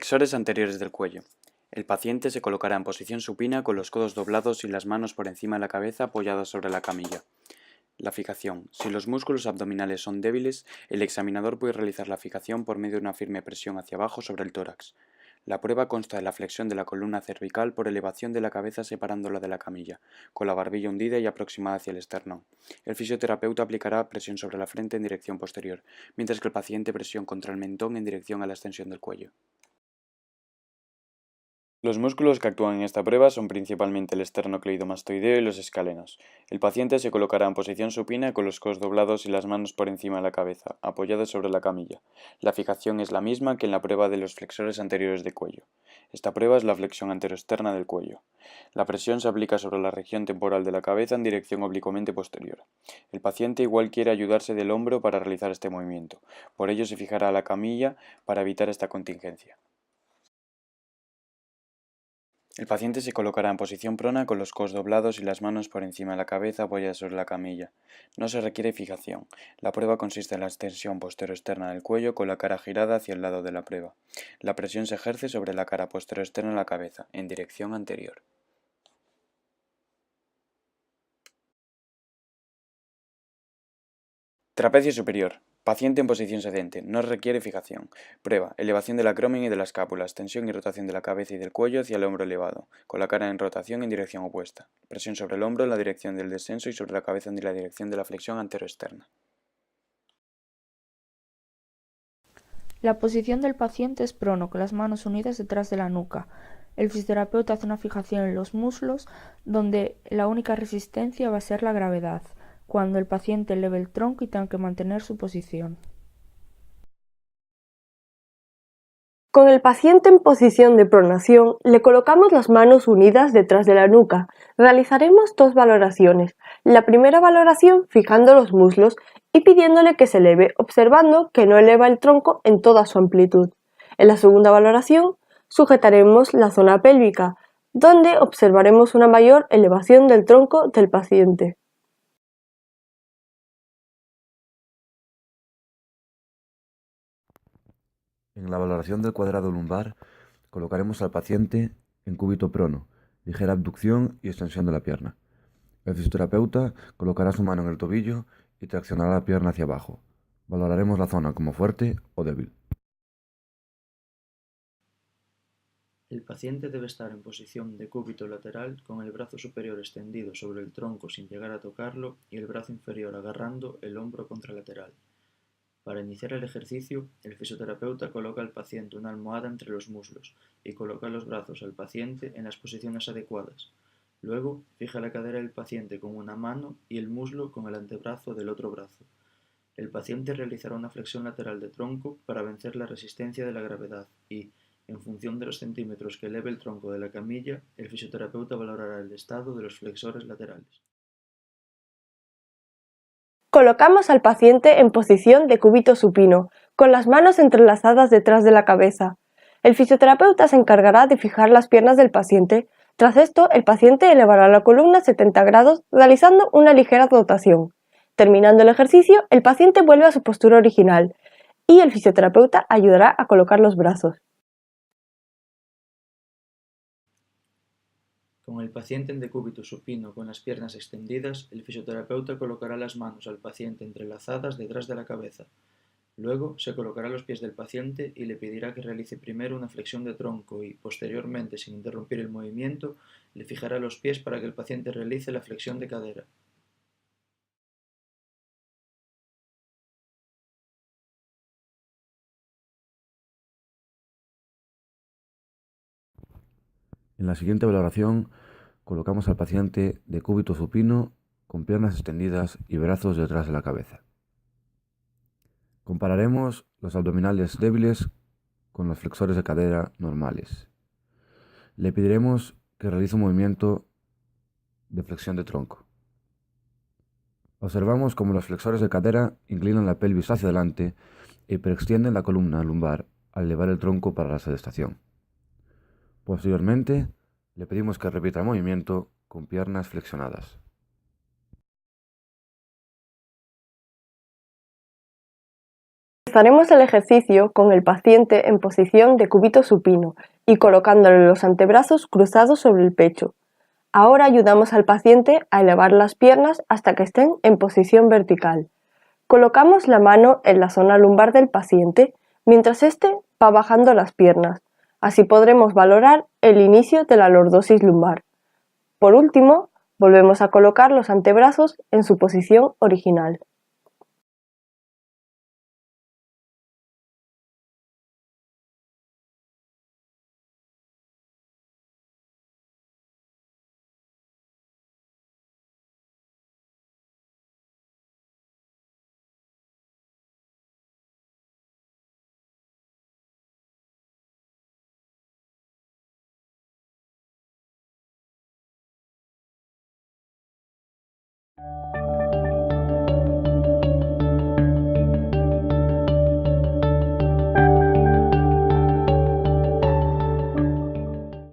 Flexores anteriores del cuello. El paciente se colocará en posición supina con los codos doblados y las manos por encima de la cabeza apoyadas sobre la camilla. La fijación. Si los músculos abdominales son débiles, el examinador puede realizar la fijación por medio de una firme presión hacia abajo sobre el tórax. La prueba consta de la flexión de la columna cervical por elevación de la cabeza separándola de la camilla, con la barbilla hundida y aproximada hacia el esternón. El fisioterapeuta aplicará presión sobre la frente en dirección posterior, mientras que el paciente presión contra el mentón en dirección a la extensión del cuello. Los músculos que actúan en esta prueba son principalmente el esternocleidomastoideo y los escalenos. El paciente se colocará en posición supina con los codos doblados y las manos por encima de la cabeza, apoyados sobre la camilla. La fijación es la misma que en la prueba de los flexores anteriores de cuello. Esta prueba es la flexión anteroexterna del cuello. La presión se aplica sobre la región temporal de la cabeza en dirección oblicuamente posterior. El paciente igual quiere ayudarse del hombro para realizar este movimiento, por ello se fijará la camilla para evitar esta contingencia. El paciente se colocará en posición prona con los codos doblados y las manos por encima de la cabeza apoyadas sobre la camilla. No se requiere fijación. La prueba consiste en la extensión postero-externa del cuello con la cara girada hacia el lado de la prueba. La presión se ejerce sobre la cara postero-externa de la cabeza, en dirección anterior. Trapecio superior. Paciente en posición sedente. No requiere fijación. Prueba. Elevación del acromion y de la escápula. Extensión y rotación de la cabeza y del cuello hacia el hombro elevado, con la cara en rotación en dirección opuesta. Presión sobre el hombro en la dirección del descenso y sobre la cabeza en la dirección de la flexión anteroexterna. La posición del paciente es prono, con las manos unidas detrás de la nuca. El fisioterapeuta hace una fijación en los muslos, donde la única resistencia va a ser la gravedad, cuando el paciente eleve el tronco y tenga que mantener su posición. Con el paciente en posición de pronación, le colocamos las manos unidas detrás de la nuca. Realizaremos dos valoraciones. La primera valoración fijando los muslos y pidiéndole que se eleve, observando que no eleva el tronco en toda su amplitud. En la segunda valoración, sujetaremos la zona pélvica, donde observaremos una mayor elevación del tronco del paciente. En la valoración del cuadrado lumbar, colocaremos al paciente en cúbito prono, ligera abducción y extensión de la pierna. El fisioterapeuta colocará su mano en el tobillo y traccionará la pierna hacia abajo. Valoraremos la zona como fuerte o débil. El paciente debe estar en posición de cúbito lateral con el brazo superior extendido sobre el tronco sin llegar a tocarlo y el brazo inferior agarrando el hombro contralateral. Para iniciar el ejercicio, el fisioterapeuta coloca al paciente una almohada entre los muslos y coloca los brazos al paciente en las posiciones adecuadas. Luego, fija la cadera del paciente con una mano y el muslo con el antebrazo del otro brazo. El paciente realizará una flexión lateral de tronco para vencer la resistencia de la gravedad y, en función de los centímetros que eleve el tronco de la camilla, el fisioterapeuta valorará el estado de los flexores laterales. Colocamos al paciente en posición de cúbito supino, con las manos entrelazadas detrás de la cabeza. El fisioterapeuta se encargará de fijar las piernas del paciente. Tras esto, el paciente elevará la columna 70 grados, realizando una ligera rotación. Terminando el ejercicio, el paciente vuelve a su postura original y el fisioterapeuta ayudará a colocar los brazos. Con el paciente en decúbito supino con las piernas extendidas, el fisioterapeuta colocará las manos al paciente entrelazadas detrás de la cabeza. Luego se colocará los pies del paciente y le pedirá que realice primero una flexión de tronco y, posteriormente, sin interrumpir el movimiento, le fijará los pies para que el paciente realice la flexión de cadera. En la siguiente valoración, colocamos al paciente de cúbito supino con piernas extendidas y brazos detrás de la cabeza. Compararemos los abdominales débiles con los flexores de cadera normales. Le pediremos que realice un movimiento de flexión de tronco. Observamos cómo los flexores de cadera inclinan la pelvis hacia adelante y preextienden la columna lumbar al elevar el tronco para la sedestación. Posteriormente, le pedimos que repita el movimiento con piernas flexionadas. Realizaremos el ejercicio con el paciente en posición de cúbito supino y colocándole los antebrazos cruzados sobre el pecho. Ahora ayudamos al paciente a elevar las piernas hasta que estén en posición vertical. Colocamos la mano en la zona lumbar del paciente mientras éste va bajando las piernas. Así podremos valorar el inicio de la lordosis lumbar. Por último, volvemos a colocar los antebrazos en su posición original.